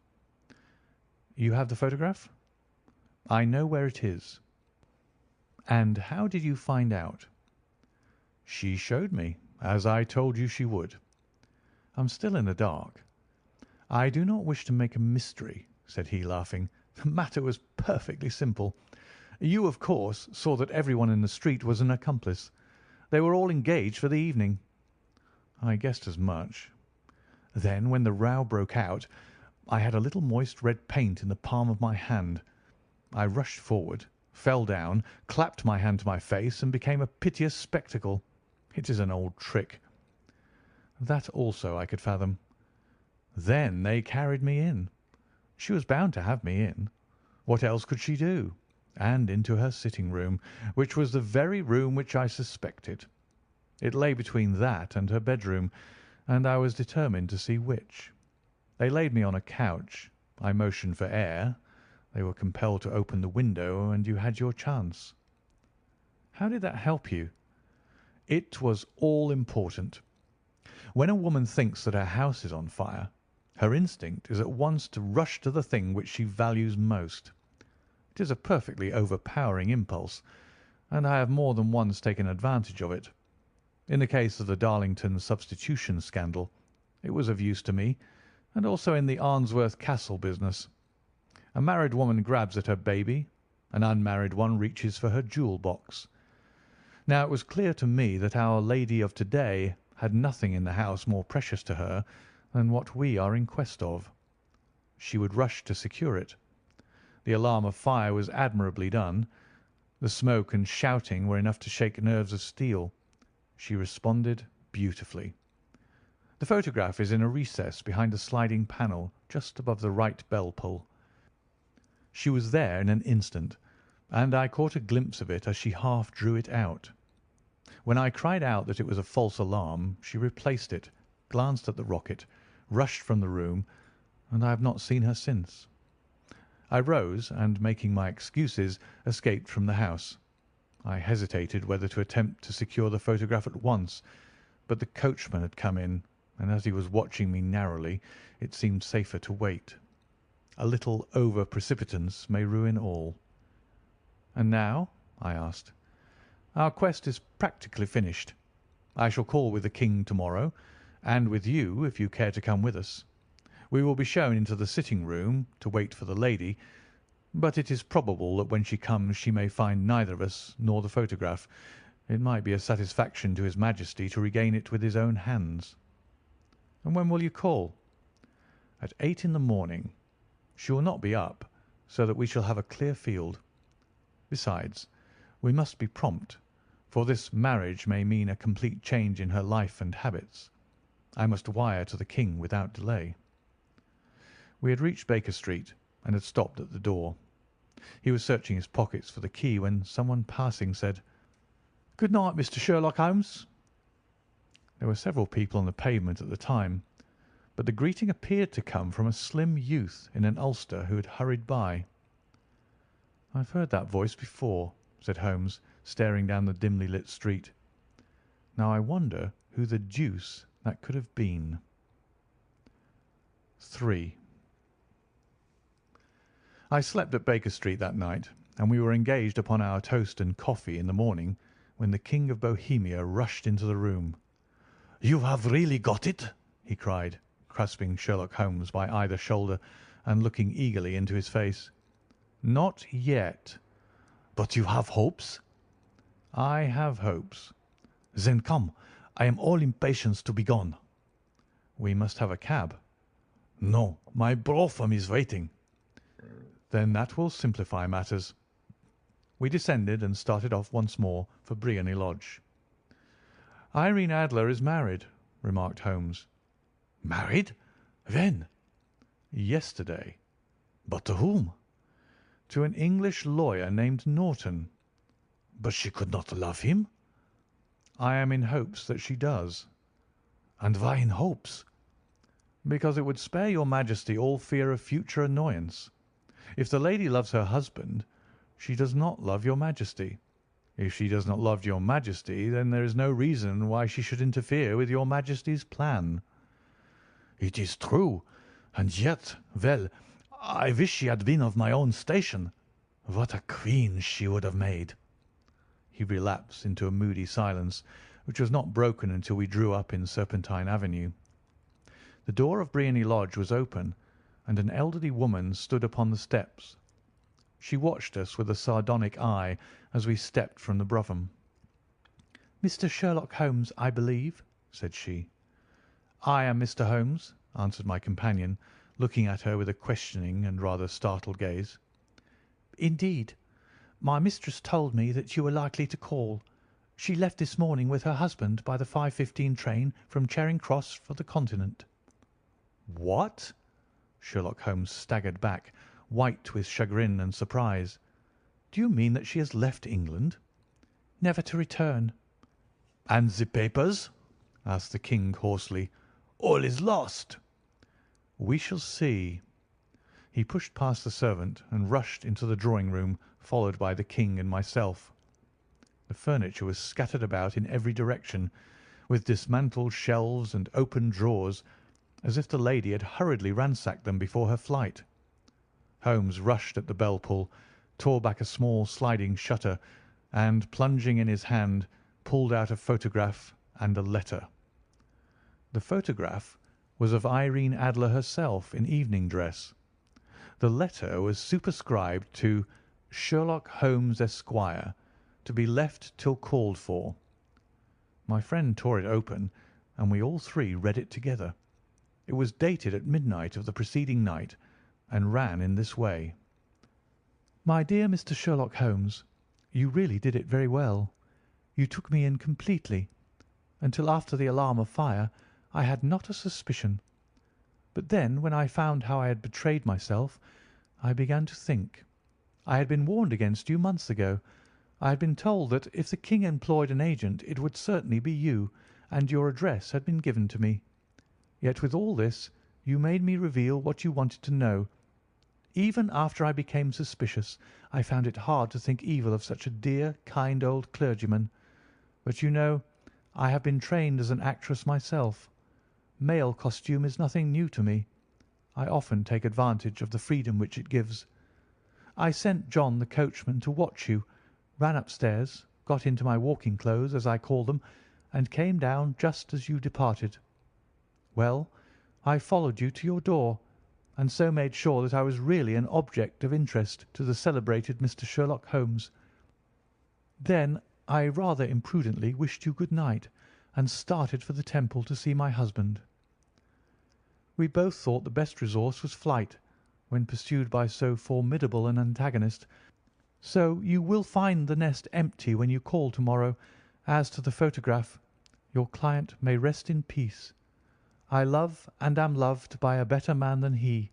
"You have the photograph?" "I know where it is." "And how did you find out?" "She showed me, as I told you she would." "I'm still in the dark." "I do not wish to make a mystery," said he, laughing. "The matter was perfectly simple. You, of course, saw that everyone in the street was an accomplice. They were all engaged for the evening." "I guessed as much." "Then, when the row broke out, I had a little moist red paint in the palm of my hand. I rushed forward, fell down, clapped my hand to my face, and became a piteous spectacle. It is an old trick." "That also I could fathom." "Then they carried me in. She was bound to have me in. What else could she do? And into her sitting-room, which was the very room which I suspected. It lay between that and her bedroom, and I was determined to see which. They laid me on a couch. I motioned for air. They were compelled to open the window, and you had your chance." How did that help you?" "It was all important. When a woman thinks that her house is on fire, her instinct is at once to rush to the thing which she values most. It is a perfectly overpowering impulse, and I have more than once taken advantage of it. In the case of the Darlington substitution scandal, it was of use to me, and also in the Arnsworth Castle business. A married woman grabs at her baby, an unmarried one reaches for her jewel box. Now it was clear to me that our lady of to-day had nothing in the house more precious to her than what we are in quest of. She would rush to secure it. The alarm of fire was admirably done. The smoke and shouting were enough to shake nerves of steel. She responded beautifully. The photograph is in a recess behind a sliding panel just above the right bell pull. She was there in an instant, and I caught a glimpse of it as she half drew it out. When I cried out that it was a false alarm, she replaced it, glanced at the rocket, rushed from the room, and I have not seen her since. I rose, and making my excuses, escaped from the house. I hesitated whether to attempt to secure the photograph at once, but the coachman had come in, and as he was watching me narrowly, it seemed safer to wait. A little over-precipitance may ruin all. "And now?" I asked. "Our quest is practically finished. I shall call with the King to-morrow, and with you if you care to come with us. We will be shown into the sitting-room to wait for the lady, but it is probable that when she comes she may find neither of us nor the photograph. It might be a satisfaction to His Majesty to regain it with his own hands." "And when will you call?" "At 8 in the morning. She will not be up, so that we shall have a clear field. Besides, we must be prompt, for this marriage may mean a complete change in her life and habits. I must wire to the King without delay." We had reached Baker Street, and had stopped at the door. He was searching his pockets for the key when someone passing said, "Good night, Mr. Sherlock Holmes." There were several people on the pavement at the time, but the greeting appeared to come from a slim youth in an ulster who had hurried by. "I've heard that voice before," said Holmes, staring down the dimly lit street. "Now I wonder who the deuce that could have been." 3. I slept at Baker Street that night, and we were engaged upon our toast and coffee in the morning when the King of Bohemia rushed into the room. "You have really got it?" he cried, grasping Sherlock Holmes by either shoulder and looking eagerly into his face. "Not yet." "But you have hopes?" "I have hopes." "Then come. I am all impatience to be gone." "We must have a cab." "No, my brougham is waiting." "Then that will simplify matters." We descended and started off once more for Briony Lodge. "Irene Adler is married," remarked Holmes. "Married? When?" "Yesterday." "But to whom?" "To an English lawyer named Norton." "But she could not love him?" "I am in hopes that she does." "And why in hopes?" "Because it would spare your Majesty all fear of future annoyance. If the lady loves her husband, she does not love your Majesty. If she does not love your Majesty, then there is no reason why she should interfere with your Majesty's plan." "It is true, and yet, well, I wish she had been of my own station. What a queen she would have made!" He relapsed into a moody silence, which was not broken until we drew up in Serpentine Avenue. The door of Briony Lodge was open, and an elderly woman stood upon the steps. She watched us with a sardonic eye as we stepped from the brougham. "Mr. Sherlock Holmes, I believe," said she. "I am Mr. Holmes," answered my companion, looking at her with a questioning and rather startled gaze. "Indeed. My mistress told me that you were likely to call. She left this morning with her husband by the 5:15 train from Charing Cross for the Continent." "What?" Sherlock Holmes staggered back, white with chagrin and surprise. "Do you mean that she has left England?" "Never to return." "And the papers?" asked the King hoarsely. "All is lost." "We shall see." He pushed past the servant and rushed into the drawing-room, followed by the King and myself. The furniture was scattered about in every direction, with dismantled shelves and open drawers, as if the lady had hurriedly ransacked them before her flight. Holmes rushed at the bell pull, tore back a small sliding shutter, and, plunging in his hand, pulled out a photograph and a letter. The photograph was of Irene Adler herself in evening dress. The letter was superscribed to Sherlock Holmes, Esquire, to be left till called for. My friend tore it open, and we all three read it together. It was dated at midnight of the preceding night, and ran in this way: "My dear Mr. Sherlock Holmes, you really did it very well. You took me in completely. Until after the alarm of fire I had not a suspicion. But then, when I found how I had betrayed myself, I began to think. I had been warned against you months ago. I had been told that if the King employed an agent it would certainly be you, and your address had been given to me. Yet with all this you made me reveal what you wanted to know. Even after I became suspicious, I found it hard to think evil of such a dear, kind old clergyman. But you know, I have been trained as an actress myself. Male costume is nothing new to me. I often take advantage of the freedom which it gives. I sent John the coachman to watch you, ran upstairs, got into my walking clothes, as I call them, and came down just as you departed. Well, I followed you to your door, and so made sure that I was really an object of interest to the celebrated Mr. Sherlock Holmes. Then I rather imprudently wished you good night, and started for the Temple to see my husband. We both thought the best resource was flight, when pursued by so formidable an antagonist, so you will find the nest empty when you call to-morrow. As to the photograph, your client may rest in peace. I love and am loved by a better man than he.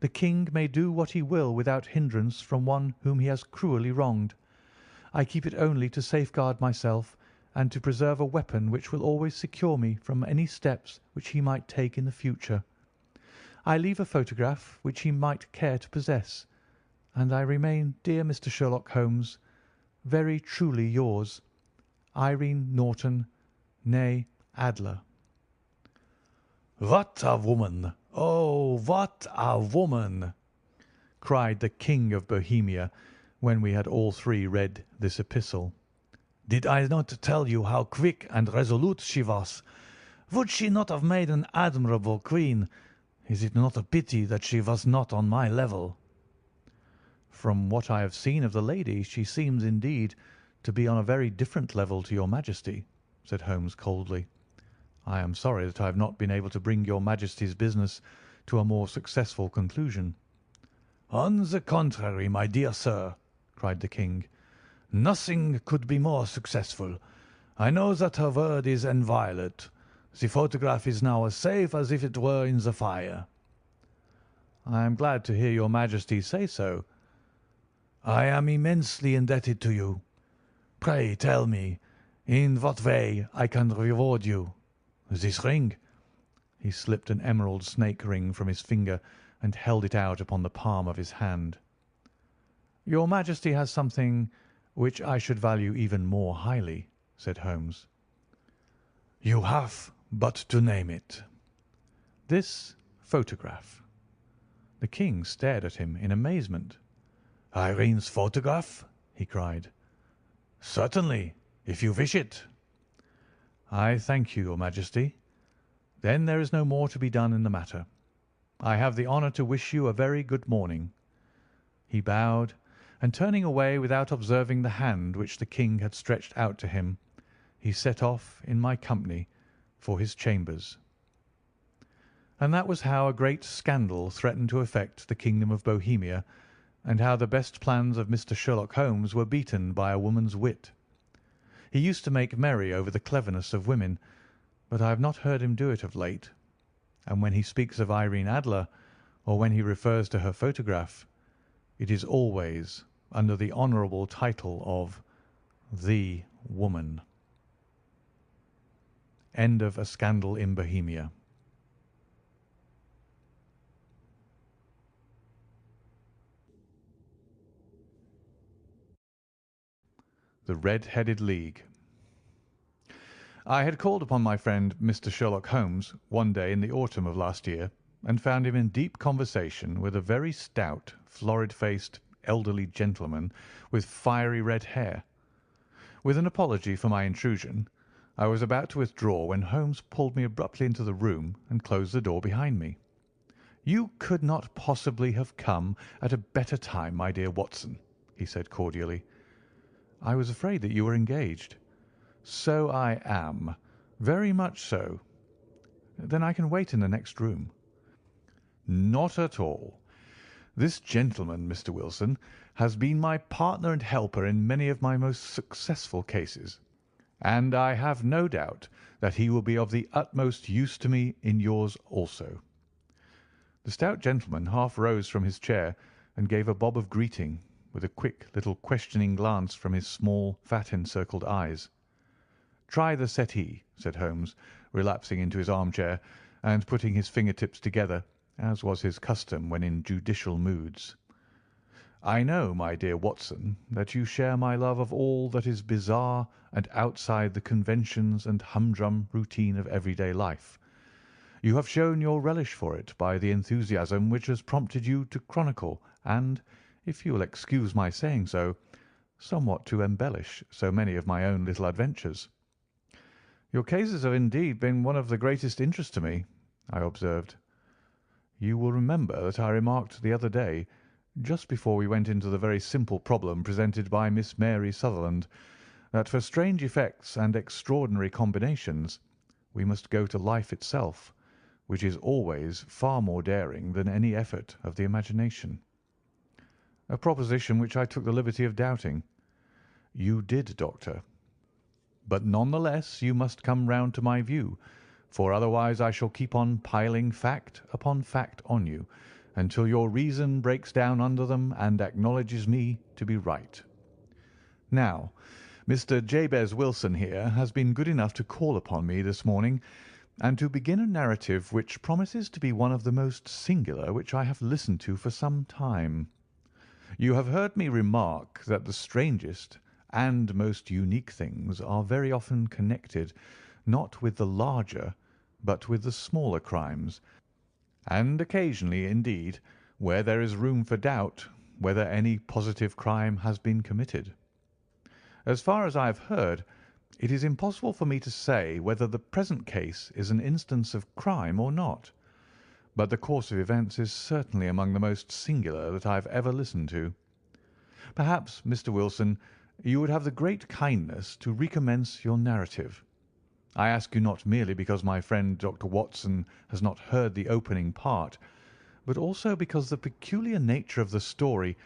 The King may do what he will without hindrance from one whom he has cruelly wronged. I keep it only to safeguard myself, and to preserve a weapon which will always secure me from any steps which he might take in the future. I leave a photograph which he might care to possess, and I remain, dear Mr. Sherlock Holmes, very truly yours, Irene Norton, née Adler." "What a woman! Oh, what a woman!" cried the King of Bohemia, when we had all three read this epistle. "Did I not tell you how quick and resolute she was? Would she not have made an admirable queen? Is it not a pity that she was not on my level?" "From what I have seen of the lady, she seems, indeed, to be on a very different level to your Majesty," said Holmes coldly. "I am sorry that I have not been able to bring your Majesty's business to a more successful conclusion." "On the contrary, my dear sir," cried the King, "nothing could be more successful. I know that her word is inviolate. The photograph is now as safe as if it were in the fire." "I am glad to hear your Majesty say so." "I am immensely indebted to you. Pray tell me in what way I can reward you. This ring?" He slipped an emerald snake ring from his finger and held it out upon the palm of his hand. "Your Majesty has something which I should value even more highly," said Holmes. "You have but to name it." "This photograph." The King stared at him in amazement. "Irene's photograph?" he cried. "Certainly, if you wish it." "I thank you, your Majesty. Then there is no more to be done in the matter. I have the honour to wish you a very good morning." He bowed, and turning away without observing the hand which the King had stretched out to him, he set off in my company for his chambers. And that was how a great scandal threatened to affect the kingdom of Bohemia, and how the best plans of Mr. Sherlock Holmes were beaten by a woman's wit. He used to make merry over the cleverness of women, but I have not heard him do it of late, and when he speaks of Irene Adler, or when he refers to her photograph, it is always under the honourable title of the woman. End of A Scandal in Bohemia. The Red-Headed League. I had called upon my friend Mr. Sherlock Holmes one day in the autumn of last year, and found him in deep conversation with a very stout, florid-faced, elderly gentleman with fiery red hair. With an apology for my intrusion, I was about to withdraw when Holmes pulled me abruptly into the room and closed the door behind me. "You could not possibly have come at a better time, my dear Watson," he said cordially. "I was afraid that you were engaged." "So I am. Very much so." "Then I can wait in the next room." "Not at all. This gentleman, Mr. Wilson, has been my partner and helper in many of my most successful cases, and I have no doubt that he will be of the utmost use to me in yours also." The stout gentleman half rose from his chair and gave a bob of greeting, with a quick little questioning glance from his small, fat-encircled eyes. "Try the settee," said Holmes, relapsing into his armchair and putting his finger-tips together, as was his custom when in judicial moods. "I know, my dear Watson, that you share my love of all that is bizarre and outside the conventions and humdrum routine of everyday life. You have shown your relish for it by the enthusiasm which has prompted you to chronicle and, if you will excuse my saying so, somewhat to embellish so many of my own little adventures." "Your cases have indeed been one of the greatest interest to me," I observed. "You will remember that I remarked the other day, just before we went into the very simple problem presented by Miss Mary Sutherland, that for strange effects and extraordinary combinations we must go to life itself, which is always far more daring than any effort of the imagination." "A proposition which I took the liberty of doubting." "You did, Doctor. But none the less you must come round to my view, for otherwise I shall keep on piling fact upon fact on you, until your reason breaks down under them and acknowledges me to be right. Now, Mr. Jabez Wilson here has been good enough to call upon me this morning, and to begin a narrative which promises to be one of the most singular which I have listened to for some time. You have heard me remark that the strangest and most unique things are very often connected, not with the larger, but with the smaller crimes, and occasionally, indeed, where there is room for doubt whether any positive crime has been committed. As far as I have heard, it is impossible for me to say whether the present case is an instance of crime or not, but the course of events is certainly among the most singular that I have ever listened to. Perhaps, Mr. Wilson, you would have the great kindness to recommence your narrative. I ask you not merely because my friend Dr. Watson has not heard the opening part, but also because the peculiar nature of the story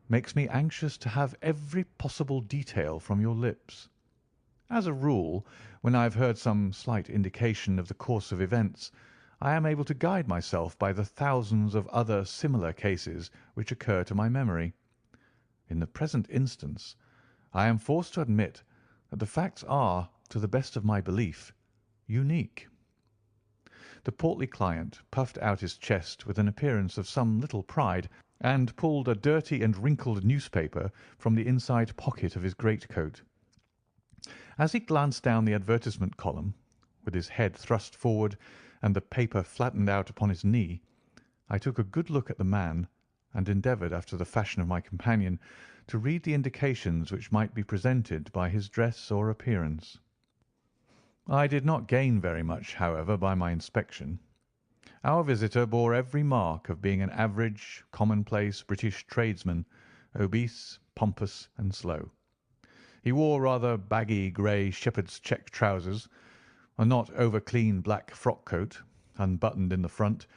makes me anxious to have every possible detail from your lips. As a rule, when I have heard some slight indication of the course of events, I am able to guide myself by the thousands of other similar cases which occur to my memory. In the present instance, I am forced to admit that the facts are, to the best of my belief, unique." The portly client puffed out his chest with an appearance of some little pride, and pulled a dirty and wrinkled newspaper from the inside pocket of his greatcoat. As he glanced down the advertisement column, with his head thrust forward and the paper flattened out upon his knee, I took a good look at the man, and endeavoured, after the fashion of my companion, to read the indications which might be presented by his dress or appearance. I did not gain very much, however, by my inspection. Our visitor bore every mark of being an average, commonplace British tradesman, obese, pompous, and slow. He wore rather baggy grey shepherd's check trousers, a not over-clean black frock-coat, unbuttoned in the front,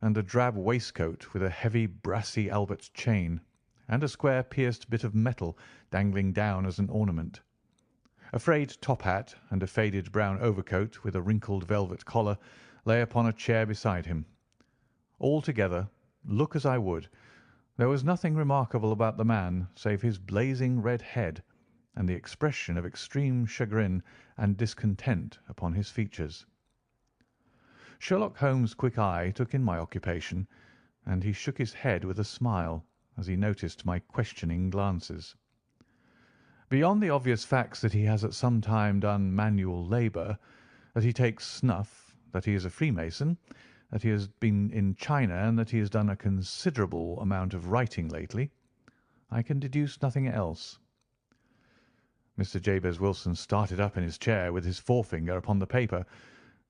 and a drab waistcoat with a heavy brassy Albert chain, and a square pierced bit of metal dangling down as an ornament. A frayed top hat and a faded brown overcoat with a wrinkled velvet collar lay upon a chair beside him. Altogether, look as I would, there was nothing remarkable about the man save his blazing red head and the expression of extreme chagrin and discontent upon his features. Sherlock Holmes' quick eye took in my occupation, and he shook his head with a smile as he noticed my questioning glances. Beyond the obvious facts that he has at some time done manual labour, that he takes snuff, that he is a Freemason, that he has been in China, and that he has done a considerable amount of writing lately, I can deduce nothing else." Mr. Jabez Wilson started up in his chair with his forefinger upon the paper,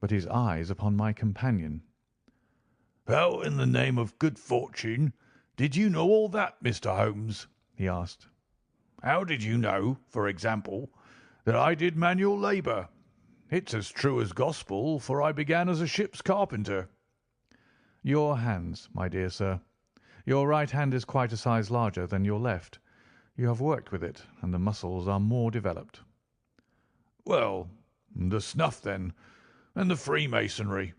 but his eyes upon my companion. "How in the name of good fortune did you know all that, Mr. Holmes?" he asked. "How did you know, for example, that I did manual labour? It's as true as gospel, for I began as a ship's carpenter." "Your hands, my dear sir. Your right hand is quite a size larger than your left. You have worked with it, and the muscles are more developed." "Well, the snuff, then, and the Freemasonry?"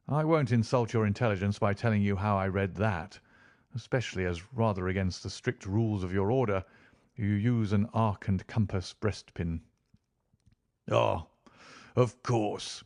"I won't insult your intelligence by telling you how I read that, especially as, rather against the strict rules of your order, you use an arc and compass breastpin." "Ah, of course.